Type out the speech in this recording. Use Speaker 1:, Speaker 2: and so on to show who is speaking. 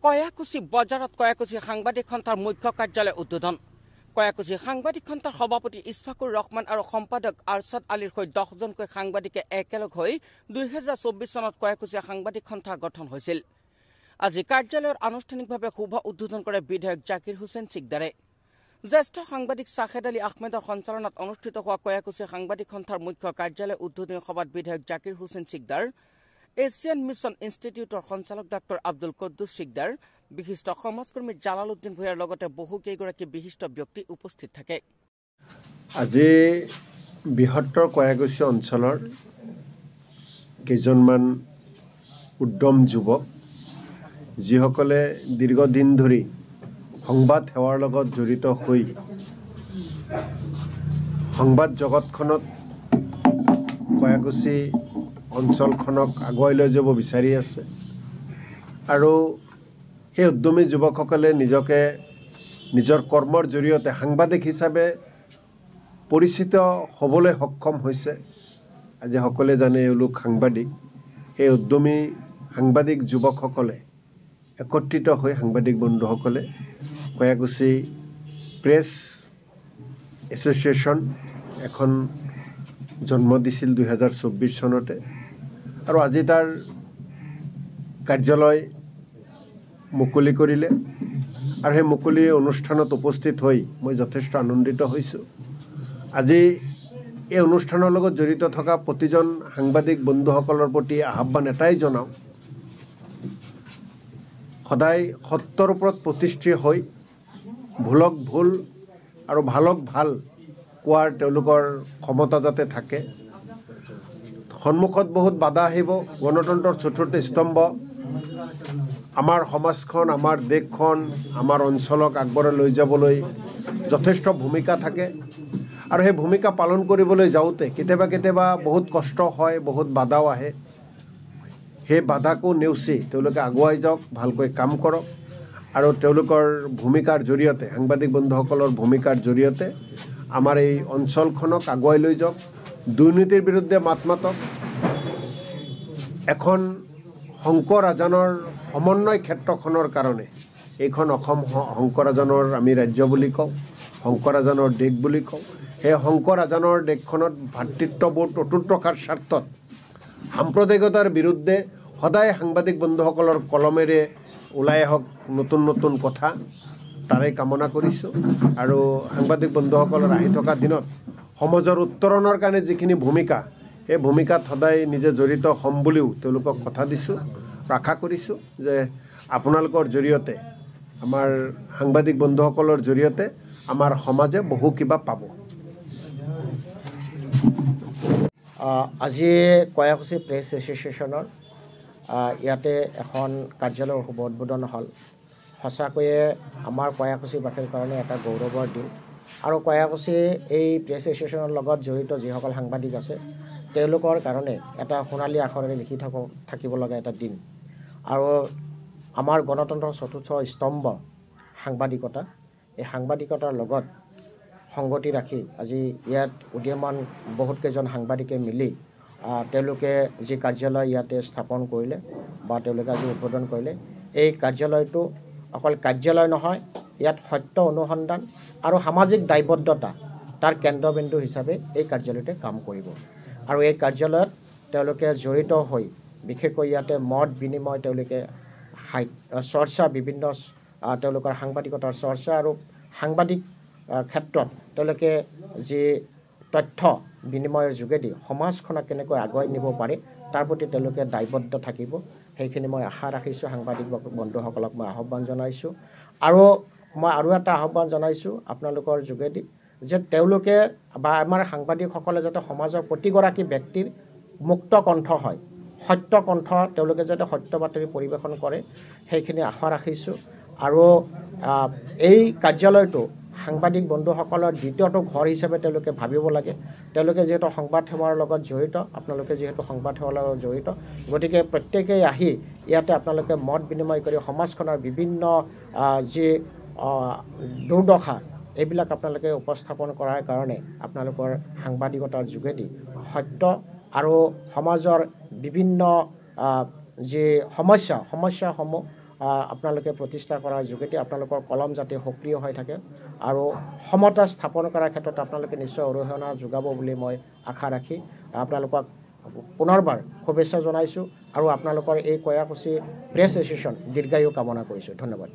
Speaker 1: কয়াকুছি বজাৰত কয়াকুছি সাংবাদিক সন্থাৰ মুখ্য কাৰ্যালয় উদ্বোধন কয়াকুছি সাংবাদিক সন্থাৰ সভাপতি ইছফাকুৰ ৰহমান আৰু সম্পাদক আৰছাদ আলীৰ হৈ 10জনকৈ সাংবাদিকে একেলগ হৈ 2024 চনত কয়াকুছি সাংবাদিক সন্থা গঠন হৈছিল। আজি কাৰ্যালয়ৰ আনুষ্ঠানিকভাৱে শুভ উদ্বোধন কৰে বিধায়ক জাকিৰ হুছেইন সিকদাৰে। জ্যেষ্ঠ সাংবাদিক ছাহেদ আলী আহমেদৰ সঞ্চালনাত অনুষ্ঠিত হোৱা কয়াকুছি সাংবাদিক সন্থাৰ মুখ্য কাৰ্যালয় উদ্বোধনী সভাত বিধায়ক জাকিৰ হুছেইন সিকদাৰ, এছিয়ান মিছন ইনষ্টিটিউটৰ সঞ্চালক ডাক্তৰ আব্দুল কুদ্দুছ সিকদাৰ, বিশিষ্ট সমাজকৰ্মী জালালউদ্দিন ভূঞাৰ লগতে বহু কেইগৰাকী বিশিষ্ট ব্যক্তি উপস্থিত থাকে।
Speaker 2: আজি বৃহত্তৰ কয়াকুছি অঞ্চলৰ কেইজনমান উদ্যম যুৱক যিসকলে দীৰ্ঘদিন ধৰি সংবাদ সেৱাৰ লগত জড়িত হৈ সংবাদ জগতখনত কয়াকুছি অঞ্চলখনক আগুৱাই লৈ যাব বিচাৰি আছে আৰু সেই উদ্যমী যুৱকসকলে নিজকে নিজৰ কৰ্মৰ জৰিয়তে সাংবাদিক হিচাপে পৰিচিত হ'বলৈ সক্ষম হৈছে। আজি সকলোৱে জানে এওঁলোক সাংবাদিক। সেই উদ্যমী সাংবাদিক যুৱকসকলে একত্ৰিত হৈ সাংবাদিক বন্ধুসকলে কয়াকুছি প্ৰেছ এছ'চিয়েশ্যন এখন জন্ম দিছিল 2024 চনতে আৰু আজি তাৰ কাৰ্যালয় মুকলি কৰিলে আৰু সেই মুকলি অনুষ্ঠানত উপস্থিত হৈ মই যথেষ্ট আনন্দিত হৈছোঁ। আজি এই অনুষ্ঠানৰ লগত জড়িত থকা প্ৰতিজন সাংবাদিক বন্ধুসকলৰ প্ৰতি আহ্বান এটাই জনাওঁ, সদায় সত্যৰ ওপৰত প্ৰতিষ্ঠিত হৈ ভুলক ভুল আৰু ভালক ভাল কোৱাৰ তেওঁলোকৰ ক্ষমতা যাতে থাকে। সন্মুখত বহুত বাধা আহিব। গণতন্ত্ৰৰ চতুৰ্থ স্তম্ভ আমাৰ সমাজখন, আমাৰ দেশখন, আমাৰ অঞ্চলক আগবঢ়াই লৈ যাবলৈ যথেষ্ট ভূমিকা থাকে আৰু সেই ভূমিকা পালন কৰিবলৈ যাওঁতে কেতিয়াবা বহুত কষ্ট হয়, বহুত বাধাও আহে। সেই বাধাকো নেওচি তেওঁলোকে আগুৱাই যাওক, ভালকৈ কাম কৰক আৰু তেওঁলোকৰ ভূমিকাৰ জৰিয়তে, সাংবাদিক বন্ধুসকলৰ ভূমিকাৰ জৰিয়তে আমাৰ এই অঞ্চলখনক আগুৱাই লৈ যাওক, দুৰ্নীতিৰ বিৰুদ্ধে মাত মাতক। এখন শংকৰ আজানৰ সমন্বয় ক্ষেত্ৰখনৰ কাৰণে এইখন অসম শংকৰ আজানৰ আমি ৰাজ্য বুলি কওঁ, শংকৰ আজানৰ দেশ বুলি কওঁ। সেই শংকৰ আজানৰ দেশখনত ভাতৃত্ববোধ অটুট ৰখাৰ স্বাৰ্থত সাম্প্ৰদায়িকতাৰ বিৰুদ্ধে সদায় সাংবাদিক বন্ধুসকলৰ কলমেৰে ওলাই আহক নতুন নতুন কথা, তাৰে কামনা কৰিছোঁ। আৰু সাংবাদিক বন্ধুসকলৰ আহি থকা দিনত সমাজৰ উত্তৰণৰ কাৰণে যিখিনি ভূমিকা, সেই ভূমিকাত সদায় নিজে জড়িত হ'ম বুলিও তেওঁলোকক কথা দিছোঁ। আশা কৰিছোঁ যে আপোনালোকৰ জৰিয়তে, আমাৰ সাংবাদিক বন্ধুসকলৰ জৰিয়তে আমাৰ সমাজে বহু কিবা পাব।
Speaker 3: আজি কয়াকুছি প্ৰেছ এছ'চিয়েশ্যনৰ ইয়াতে এখন কাৰ্যালয় শুভ উদ্বোধন হ'ল। সঁচাকৈয়ে আমাৰ কয়াকুছিবাসীৰ কাৰণে এটা গৌৰৱৰ দিন আৰু কয়াকুছি এই প্ৰেছ এছ'চিয়েশ্যনৰ লগত জড়িত যিসকল সাংবাদিক আছে তেওঁলোকৰ কাৰণে এটা সোণালী আখৰেৰে লিখি থাকিব লগা এটা দিন। আৰু আমাৰ গণতন্ত্ৰৰ চতুৰ্থ স্তম্ভ সাংবাদিকতা, এই সাংবাদিকতাৰ লগত সংগতি ৰাখি আজি ইয়াত উদীয়মান বহুতকেইজন সাংবাদিকে মিলি তেওঁলোকে যি কাৰ্যালয় ইয়াতে স্থাপন কৰিলে বা তেওঁলোকে আজি উদ্বোধন কৰিলে, এই কাৰ্যালয়টো অকল কাৰ্যালয় নহয়, ইয়াত সত্য অনুসন্ধান আৰু সামাজিক দায়বদ্ধতা তাৰ কেন্দ্ৰবিন্দু হিচাপে এই কাৰ্যালয়তে কাম কৰিব। আৰু এই কাৰ্যালয়ত তেওঁলোকে জড়িত হৈ বিশেষকৈ ইয়াতে মত বিনিময়, তেওঁলোকে চৰ্চা, বিভিন্ন তেওঁলোকৰ সাংবাদিকতাৰ চৰ্চা আৰু সাংবাদিক ক্ষেত্ৰত তেওঁলোকে যি তথ্য বিনিময়ৰ যোগেদি সমাজখনক কেনেকৈ আগুৱাই নিব পাৰে তাৰ প্ৰতি তেওঁলোকে দায়বদ্ধ থাকিব। সেইখিনি মই আশা ৰাখিছোঁ। সাংবাদিক বন্ধুসকলক মই আহ্বান জনাইছোঁ আৰু মই আৰু এটা আহ্বান জনাইছোঁ আপোনালোকৰ যোগেদি যে তেওঁলোকে বা আমাৰ সাংবাদিকসকলে যাতে সমাজৰ প্ৰতিগৰাকী ব্যক্তিৰ মুক্ত কণ্ঠ হয়, সত্য কণ্ঠ, তেওঁলোকে যাতে সত্য বাতৰি পৰিৱেশন কৰে, সেইখিনি আশা ৰাখিছোঁ। আৰু এই কাৰ্যালয়টো সাংবাদিক বন্ধুসকলৰ দ্বিতীয়টো ঘৰ হিচাপে তেওঁলোকে ভাবিব লাগে। তেওঁলোকে যিহেতু সংবাদ সেৱাৰ লগত জড়িত, আপোনালোকে যিহেতু সংবাদ সেৱাৰ লগত জড়িত, গতিকে প্ৰত্যেকেই আহি ইয়াতে আপোনালোকে মত বিনিময় কৰি সমাজখনৰ বিভিন্ন যি দুৰ্দশা এইবিলাক আপোনালোকে উপস্থাপন কৰাৰ কাৰণে আপোনালোকৰ সাংবাদিকতাৰ যোগেদি সত্য আৰু সমাজৰ বিভিন্ন যি সমস্যাসমূহ আপোনালোকে প্ৰতিষ্ঠা কৰাৰ যোগেদি আপোনালোকৰ কলম যাতে সক্ৰিয় হৈ থাকে আৰু সমতা স্থাপন কৰাৰ ক্ষেত্ৰত আপোনালোকে নিশ্চয় অৰিহণা যোগাব বুলি মই আশা ৰাখি আপোনালোকক পুনৰবাৰ শুভেচ্ছা জনাইছোঁ আৰু আপোনালোকৰ এই কয়াকুছি প্ৰেছ এছ'চিয়েশ্যন দীৰ্ঘায়ু কামনা কৰিছোঁ। ধন্যবাদ।